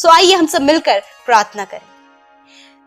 सो आइए हम सब मिलकर प्रार्थना करें।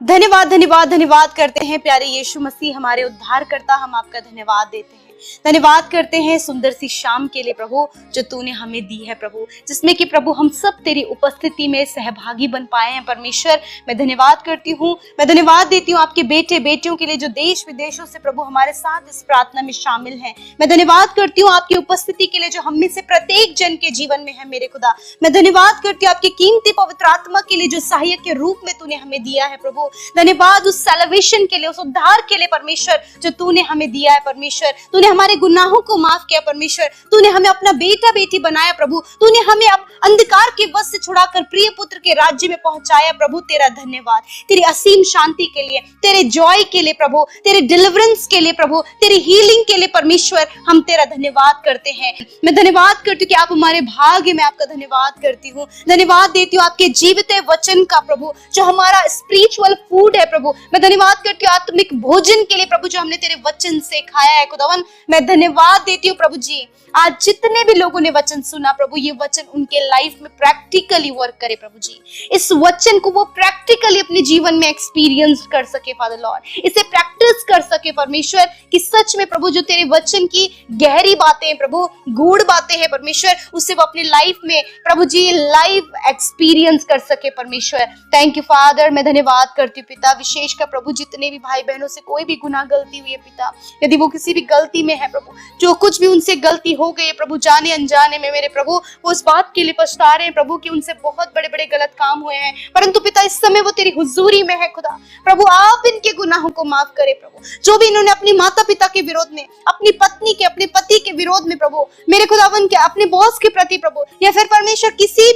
धन्यवाद धन्यवाद धन्यवाद करते हैं प्यारे यीशु मसीह, हमारे उद्धारकर्ता, हम आपका धन्यवाद देते हैं। धन्यवाद करते हैं सुंदर सी शाम के लिए प्रभु, जो तूने हमें दी है प्रभु, जिसमें कि प्रभु हम सब तेरी उपस्थिति में सहभागी बन पाए हैं। परमेश्वर, मैं धन्यवाद करती हूँ, मैं धन्यवाद देती हूँ आपके बेटे बेटियों के लिए जो देश विदेशों से प्रभु हमारे साथ इस प्रार्थना में शामिल हैं। मैं धन्यवाद करती हूँ आपकी उपस्थिति के लिए जो हम में से प्रत्येक जन के जीवन में है मेरे खुदा। मैं धन्यवाद करती हूँ आपकी कीमती पवित्र आत्मा के लिए जो सहायक के रूप में तूने हमें दिया है प्रभु। धन्यवाद उस सैल्वेशन के लिए, उस उद्धार के लिए परमेश्वर, जो तूने हमें दिया है परमेश्वर। तूने हमारे गुनाहों को माफ किया परमेश्वर, तूने हमें अपना बेटा बेटी बनाया प्रभु, तूने हमें अब अंधकार के वश से छुड़ाकर प्रिय पुत्र के राज्य में पहुंचाया प्रभु। तेरा धन्यवाद, तेरी असीम शांति के लिए, तेरे जॉय के लिए प्रभु, तेरे डिलीवरेंस के लिए प्रभु, तेरी हीलिंग के लिए परमेश्वर, हम तेरा धन्यवाद करते हैं। मैं धन्यवाद करती हूँ कि आप हमारे भाग्य में, आपका धन्यवाद करती हूँ, धन्यवाद देती हूँ आपके जीवित वचन का प्रभु, जो हमारा स्पिरिचुअल फूड है प्रभु। मैं धन्यवाद करती हूँ आत्मिक भोजन के लिए प्रभु, जो हमने तेरे वचन से खाया है खुदावन। मैं धन्यवाद देती हूँ प्रभु जी, आज जितने भी लोगों ने वचन सुना प्रभु, ये वचन उनके लाइफ में प्रैक्टिकली वर्क करे प्रभु जी। इस वचन को वो प्रैक्टिकली अपने जीवन में एक्सपीरियंस कर सके फादर लॉर्ड, इसे प्रैक्टिस कर सके परमेश्वर, कि सच में प्रभु जो तेरे वचन की गहरी बातें हैं प्रभु, गूढ़ बातें हैं परमेश्वर, उससे वो अपनी लाइफ में प्रभु जी लाइव एक्सपीरियंस कर सके परमेश्वर। Thank you father. मैं धन्यवाद करती हूँ पिता, विशेष कर प्रभु जितने भी भाई बहनों से कोई भी गुनाह गलती हुई है पिता, यदि वो किसी भी गलती में है प्रभु, जो कुछ भी उनसे गलती हो गई है प्रभु, जाने अनजाने में मेरे प्रभु, वो इस बात के लिए पछता रहे हैं प्रभु कि उनसे बहुत बड़े बड़े गलत काम हुए हैं, परंतु पिता इस समय वो तेरी हुजूरी में है खुदा। प्रभु आप इनके गुनाहों को माफ करे प्रभु, जो भी इन्होंने अपनी माता पिता के विरोध में, अपनी पत्नी के, अपने पति के विरोध में प्रभु, मेरे खुदावन के अपने बॉस के प्रति प्रभु, या फिर परमेश्वर किसी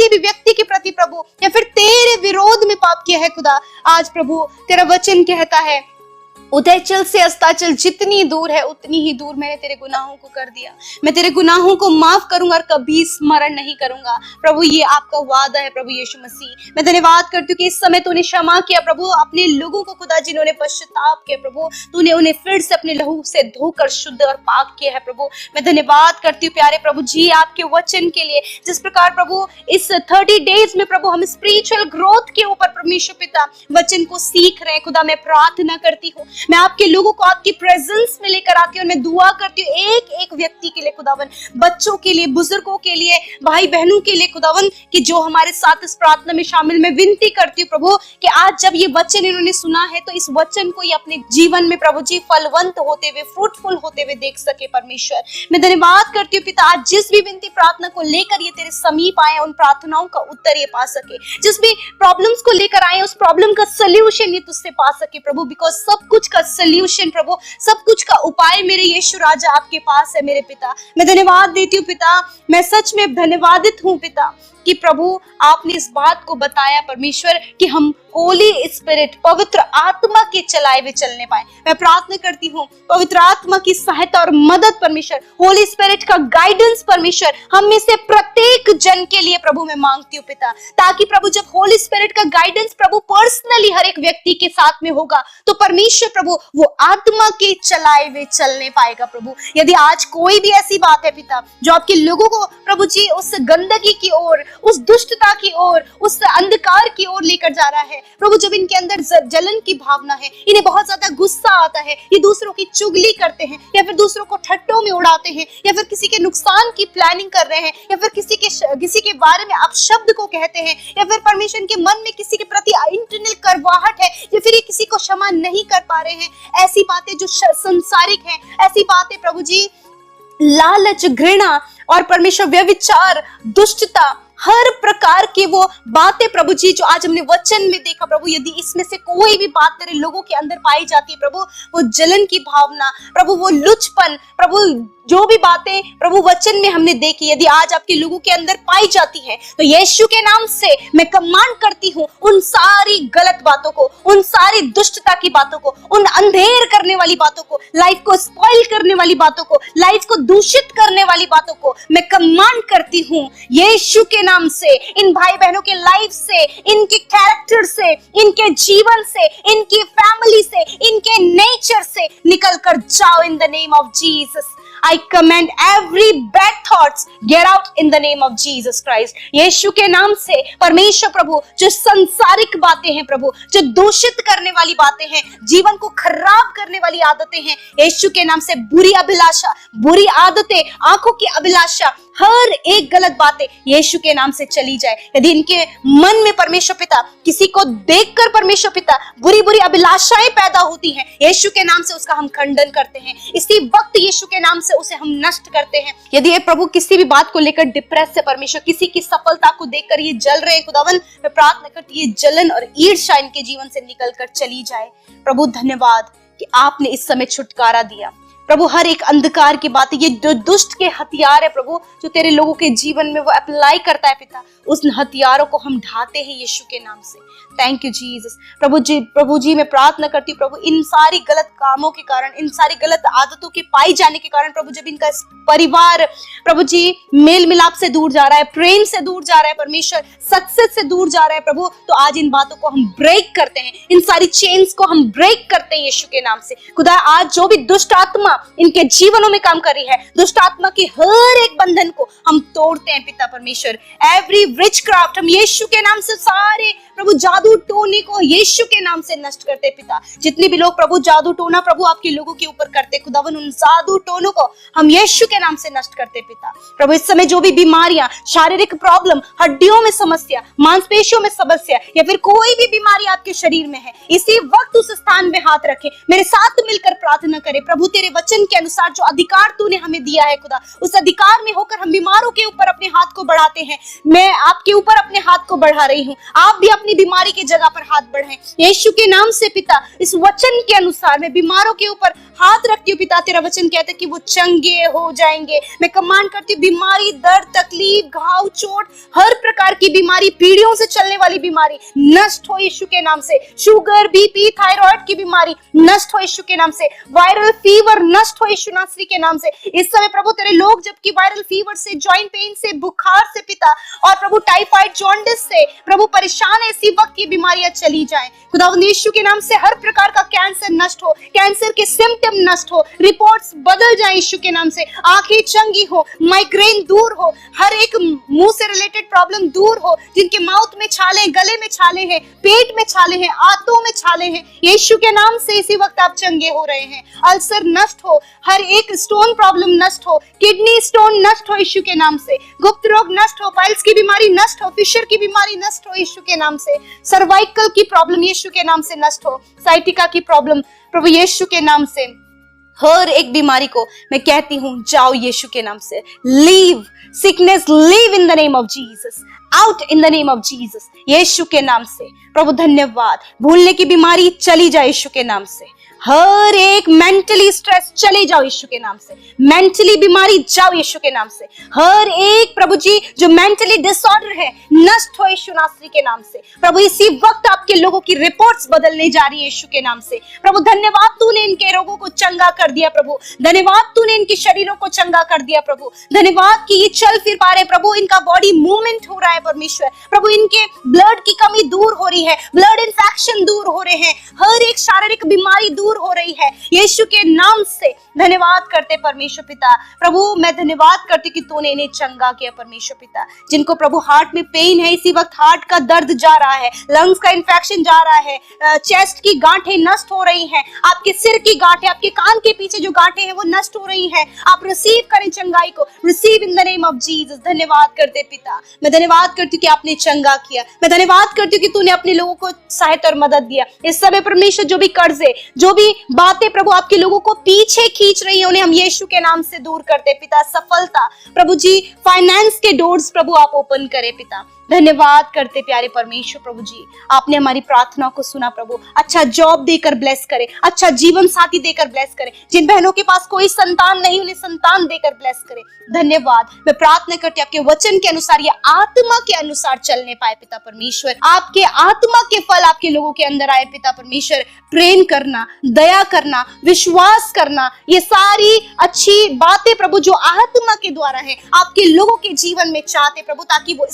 भी व्यक्ति के प्रति प्रभु, या फिर तेरे विरोध में पाप किया है खुदा, आज प्रभु तेरा वचन कहता है उदयचल से अस्ताचल जितनी दूर है उतनी ही दूर मैंने तेरे गुनाहों को कर दिया। मैं तेरे गुनाहों को माफ करूंगा और कभी स्मरण नहीं करूंगा प्रभु, ये आपका वादा है प्रभु यीशु मसीह। मैं धन्यवाद करती हूँ कि इस समय तूने क्षमा किया प्रभु अपने लोगों को खुदा, जिन्होंने पश्चाताप किया प्रभु, तूने उन्हें फिर से अपने लहू से धोकर शुद्ध और पाक किया है प्रभु। मैं धन्यवाद करती हूँ प्यारे प्रभु जी आपके वचन के लिए, जिस प्रकार प्रभु इस 30 डेज में प्रभु हम स्पिरिचुअल ग्रोथ के ऊपर परमेश्वर पिता वचन को सीख रहे हैं खुदा। मैं प्रार्थना करती हूँ, मैं आपके लोगों को आपकी प्रेजेंस में लेकर आती हूँ, मैं दुआ करती हूँ एक एक व्यक्ति के लिए खुदावन, बच्चों के लिए, बुजुर्गों के लिए, भाई बहनों के लिए खुदावन, कि जो हमारे साथ इस प्रार्थना में शामिल। मैं विनती करती हूँ प्रभु कि आज जब ये वचन इन्होंने सुना है तो इस वचन को ये अपने जीवन में प्रभु जी फलवंत होते हुए, फ्रूटफुल होते हुए देख सके परमेश्वर। मैं धन्यवाद करती हूँ पिता, आज जिस भी विनती प्रार्थना को लेकर ये तेरे समीप आए, उन प्रार्थनाओं का उत्तर ये पा सके, जिस भी प्रॉब्लम्स को लेकर आए उस प्रॉब्लम का सोल्यूशन ये तुझसे पा सके प्रभु, बिकॉज सब कुछ का सोल्यूशन प्रभु, सब कुछ का उपाय मेरे यीशु राजा आपके पास है मेरे पिता। मैं धन्यवाद देती हूँ पिता, मैं सच में धन्यवादित हूँ पिता कि प्रभु आपने इस बात को बताया परमेश्वर कि हम होली स्पिरिट, पवित्र आत्मा के चलाए हुए चलने पाए। मैं प्रार्थना करती हूँ पवित्र आत्मा की सहायता और मदद परमेश्वर, होली स्पिरिट का गाइडेंस परमेश्वर हम में से प्रत्येक जन के लिए प्रभु मैं मांगती हूँ पिता, ताकि प्रभु जब होली स्पिरिट का गाइडेंस प्रभु पर्सनली हर एक व्यक्ति के साथ में होगा तो परमेश्वर प्रभु वो आत्मा के चलाए हुए चलने पाएगा प्रभु। यदि आज कोई भी ऐसी बात है पिता जो आपके लोगों को प्रभु जी उस गंदगी की ओर, उस दुष्टता की ओर, उस अंधकार की ओर लेकर जा रहा है प्रभु, जब इनके अंदर जलन की भावना है, इन्हें बहुत ज्यादा गुस्सा आता है, ये दूसरों की चुगली करते हैं या फिर दूसरों को ठट्टों में उड़ाते हैं या फिर किसी के नुकसान की प्लानिंग कर रहे हैं या फिर किसी के बारे में अपशब्द को कहते हैं या फिर परमेश्वर के मन में किसी के प्रति इंटरनल करवाहट है या फिर ये किसी को क्षमा नहीं कर पा रहे हैं, ऐसी बातें जो संसारिक हैं, ऐसी बातें प्रभु जी लालच, घृणा और परमेश्वर व्यभिचार, दुष्टता, हर प्रकार की वो बातें प्रभु जी जो आज हमने वचन में देखा प्रभु, यदि इसमें से कोई भी बात तेरे लोगों के अंदर पाई जाती है प्रभु, वो जलन की भावना प्रभु, वो लुचपन प्रभु, जो भी बातें प्रभु वचन में हमने देखी, यदि आज आपके लोगों के अंदर पाई जाती है तो यीशु के नाम से मैं कमांड करती हूँ उन सारी गलत बातों को, उन सारी दुष्टता की बातों को, उन अंधेर करने वाली बातों को, लाइफ को स्पॉइल करने वाली बातों को, लाइफ को दूषित करने वाली बातों को मैं कमांड करती हूँ यीशु के नाम से। इन भाई बहनों के लाइफ से, इनके कैरेक्टर से, इनके जीवन से, इनकी फैमिली से, इनके नेचर से निकल कर जाओ इन the name of Jesus. I I command every bad thoughts get out in the name of Jesus Christ. यीशु के नाम से परमेश्वर प्रभु, जो संसारिक बातें हैं प्रभु, जो दूषित करने वाली बातें हैं, जीवन को खराब करने वाली आदतें हैं, यीशु के नाम से बुरी अभिलाषा, बुरी आदतें, आंखों की अभिलाषा, हर एक गलत बातें यीशु के नाम से चली जाए। यदि इनके मन में परमेश्वर पिता किसी को देखकर परमेश्वर पिता बुरी बुरी अभिलाषाएं पैदा होती हैं, यीशु के नाम से उसका हम खंडन करते हैं। इसी वक्त यीशु के नाम से उसे हम नष्ट करते हैं। यदि ये प्रभु किसी भी बात को लेकर डिप्रेस से परमेश्वर, किसी की सफलता को देखकर ये जल रहे हैं खुदावन, मैं प्रार्थना करती ये जलन और ईर्ष्या इनके जीवन से निकल कर चली जाए। प्रभु धन्यवाद कि आपने इस समय छुटकारा दिया। प्रभु हर एक अंधकार की बात, ये जो दुष्ट के हथियार है प्रभु, जो तेरे लोगों के जीवन में वो अप्लाई करता है पिता, उस हथियारों को हम ढाते हैं यीशु के नाम से। Thank you Jesus. प्रभु जी मैं प्रार्थना करती हूँ प्रभु, इन सारी गलत कामों के कारण, इन सारी गलत आदतों के पाई जाने के कारण प्रभु, जब इनका परिवार प्रभु जी मेल मिलाप से दूर जा रहा है, प्रेम से दूर जा रहा है परमेश्वर, सक्सेस से दूर जा रहा है प्रभु, तो आज इन बातों को हम ब्रेक करते हैं, इन सारी चेन्स को हम ब्रेक करते हैं यीशु के नाम से। खुदा आज जो भी दुष्ट आत्मा इनके जीवनों में काम कर रही है, दुष्ट आत्मा के हर एक बंधन को हम तोड़ते हैं पिता परमेश्वर। एवरी विचक्राफ्ट हम यीशु के नाम से, सारे प्रभु जादू टोने को यीशु के नाम से नष्ट करते पिता। जितने भी लोग प्रभु जादू टोना प्रभु आपके लोगों के ऊपर करते खुदावन, उन जादू टोनों को हम यीशु के नाम से नष्ट करते पिता। प्रभु इस समय जो भी बीमारियां, शारीरिक प्रॉब्लम, हड्डियों में समस्या, मांसपेशियों में समस्या, या फिर कोई भी बीमारी आपके शरीर में है, इसी वक्त उस स्थान में हाथ रखे, मेरे साथ मिलकर प्रार्थना करें। प्रभु तेरे वचन के अनुसार जो अधिकार तूने हमें दिया है खुदा, उस अधिकार में होकर हम बीमारों के ऊपर अपने हाथ को बढ़ाते हैं। मैं आपके ऊपर अपने हाथ को बढ़ा रही हूँ, आप भी अपनी बीमारी की जगह पर हाथ बढ़ाएं यीशु के नाम से पिता। इस वचन के अनुसार मैं बीमारों के ऊपर हाथ रखती हूँ पिता। तेरा वचन कहता है कि वो चंगे हो जाएंगे। मैं कमांड करती हूँ, बीमारी, दर्द, तकलीफ, घाव, चोट, हर प्रकार की बीमारी, पीढ़ियों से चलने वाली बीमारी नष्ट हो यीशु के नाम से। शुगर, बीपी, थायराइड की बीमारी नष्ट हो यीशु के नाम से। वायरल फीवर नष्ट हो यीशु नासरी के नाम से। इस समय प्रभु तेरे लोग जबकि वायरल फीवर से, जॉइंट पेन से, बुखार से पिता, और प्रभु टाइफाइड, जॉन्डिस से प्रभु परेशान है, इसी वक्त की बीमारियां चली जाएं खुदावंद यीशु के नाम से। हर प्रकार का कैंसर नष्ट हो, कैंसर के सिम्टम नष्ट हो, रिपोर्ट्स बदल जाए यीशु के नाम से। आंखें चंगी हो, माइग्रेन दूर हो, हर एक मुंह से रिलेटेड प्रॉब्लम दूर हो, जिनके माउथ में छाले, गले में छाले हैं, पेट में छाले हैं, आंतों में छाले हैं, यीशु के नाम से इसी वक्त आप चंगे हो रहे हैं। अल्सर नष्ट हो, हर एक स्टोन प्रॉब्लम नष्ट हो, किडनी स्टोन नष्ट हो यीशु के नाम से, गुप्त रोग नष्ट हो, पाइल्स की बीमारी नष्ट हो, फिशर की बीमारी नष्ट हो यीशु के नाम से, सर्वाइकल की प्रॉब्लम यीशु के नाम से नष्ट हो, साइटिका की प्रॉब्लम प्रभु यीशु के नाम से। हर एक बीमारी को मैं कहती हूं जाओ यीशु के नाम से। Leave sickness, leave in the name of Jesus, out in the name of Jesus, Yeshu के नाम से। प्रभु धन्यवाद। भूलने की बीमारी चली जाए यीशु के नाम से। हर एक मेंटली स्ट्रेस चले जाओ यीशु के नाम से। मेंटली बीमारी जाओ यीशु के नाम से। हर एक प्रभु जी जो मेंटली डिसऑर्डर है नष्ट हो यीशु नासरी के नाम से। प्रभु इसी वक्त आपके लोगों की रिपोर्ट्स बदलने जा रही है यीशु के नाम से। प्रभु धन्यवाद, तूने इनके रोगों को चंगा कर दिया प्रभु। धन्यवाद, तूने इनके शरीरों को चंगा कर दिया प्रभु। धन्यवाद कि ये चल फिर पा रहे प्रभु, इनका बॉडी मूवमेंट हो रहा है परमेश्वर। प्रभु इनके ब्लड की कमी दूर हो रही है, ब्लड इन्फेक्शन दूर हो रहे हैं, हर एक शारीरिक बीमारी दूर हो रही है यीशु के नाम से। धन्यवाद करते परमेश्वर पिता। प्रभु मैं धन्यवाद करती कि तूने इन्हें चंगा किया परमेश्वर पिता। जिनको प्रभु हार्ट में पेन है, इसी वक्त हार्ट का दर्द जा रहा है, लंग्स का इन्फेक्शन जा रहा है, चेस्ट की गांठें नष्ट हो रही हैं, आपके सिर की गांठें, आपके कान के पीछे जो गांठें हैं वो नष्ट हो रही हैं। आप रिसीव करें चंगाई को, receive in the name of Jesus. धन्यवाद करते पिता। मैं धन्यवाद करती हूँ कि आपने चंगा किया। मैं धन्यवाद करती हूँ कि तूने अपने लोगों को सहायता और मदद दिया। इस समय परमेश्वर जो भी कर्जे, जो भी बातें प्रभु आपके लोगों को पीछे खींच रही है, उन्हें हम यीशु के नाम से दूर करते पिता। सफलता प्रभु जी, फाइनेंस के डोर्स प्रभु आप ओपन करें पिता। धन्यवाद करते प्यारे परमेश्वर प्रभु जी, आपने हमारी प्रार्थना को सुना प्रभु। अच्छा जॉब देकर ब्लेस करें, अच्छा जीवन साथी देकर ब्लेस करें। जिन बहनों के पास कोई संतान नहीं, उन्हें संतान देकर ब्लेस करें। धन्यवाद। मैं प्रार्थना करती हूं आपके वचन के अनुसार या आत्मा के अनुसार चलने पाए पिता परमेश्वर। आपके आत्मा के फल आपके लोगों के अंदर आए पिता परमेश्वर। प्रेम करना, दया करना, विश्वास करना, ये सारी अच्छी बातें प्रभु जो आत्मा के द्वारा है आपके लोगों के जीवन में चाहते प्रभु, ताकि वो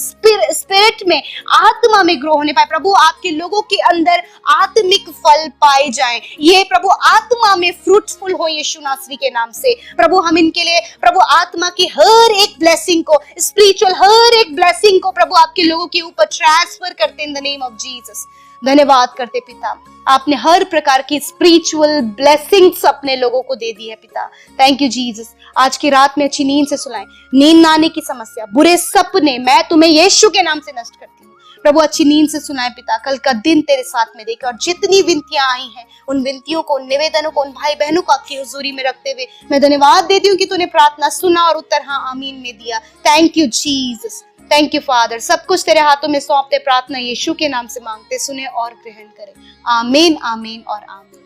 स्पिरिट में, आत्मा में ग्रो होने पाए प्रभु। आपके लोगों के अंदर आत्मिक फल पाए जाएं, ये प्रभु आत्मा में फ्रूटफुल हो यीशु नासरी के नाम से। प्रभु हम इनके लिए प्रभु आत्मा की हर एक ब्लेसिंग को, स्पिरिचुअल हर एक ब्लेसिंग को प्रभु आपके लोगों के ऊपर ट्रांसफर करते इन द नेम ऑफ जीसस। धन्यवाद करते पिता, आपने हर प्रकार की स्पिरिचुअल ब्लेसिंग्स अपने लोगों को दे दी है पिता। Thank you Jesus. आज की रात में अच्छी नींद से सुलाएं, नींद ना आने की समस्या, बुरे सपने मैं तुम्हें यीशु के नाम से नष्ट करती हूँ प्रभु। अच्छी नींद से सुनाए पिता, कल का दिन तेरे साथ में देकर, और जितनी विनतियां आई हैं उन विनतियों को, उन निवेदनों को, उन भाई बहनों को आपकी हुजूरी में रखते हुए मैं धन्यवाद देती हूँ कि तूने प्रार्थना सुना और उत्तर हाँ आमीन में दिया। Thank you Jesus, thank you father. सब कुछ तेरे हाथों में सौंपते, प्रार्थना यीशु के नाम से मांगते, सुने और ग्रहण करें। आमीन, आमीन और आमीन।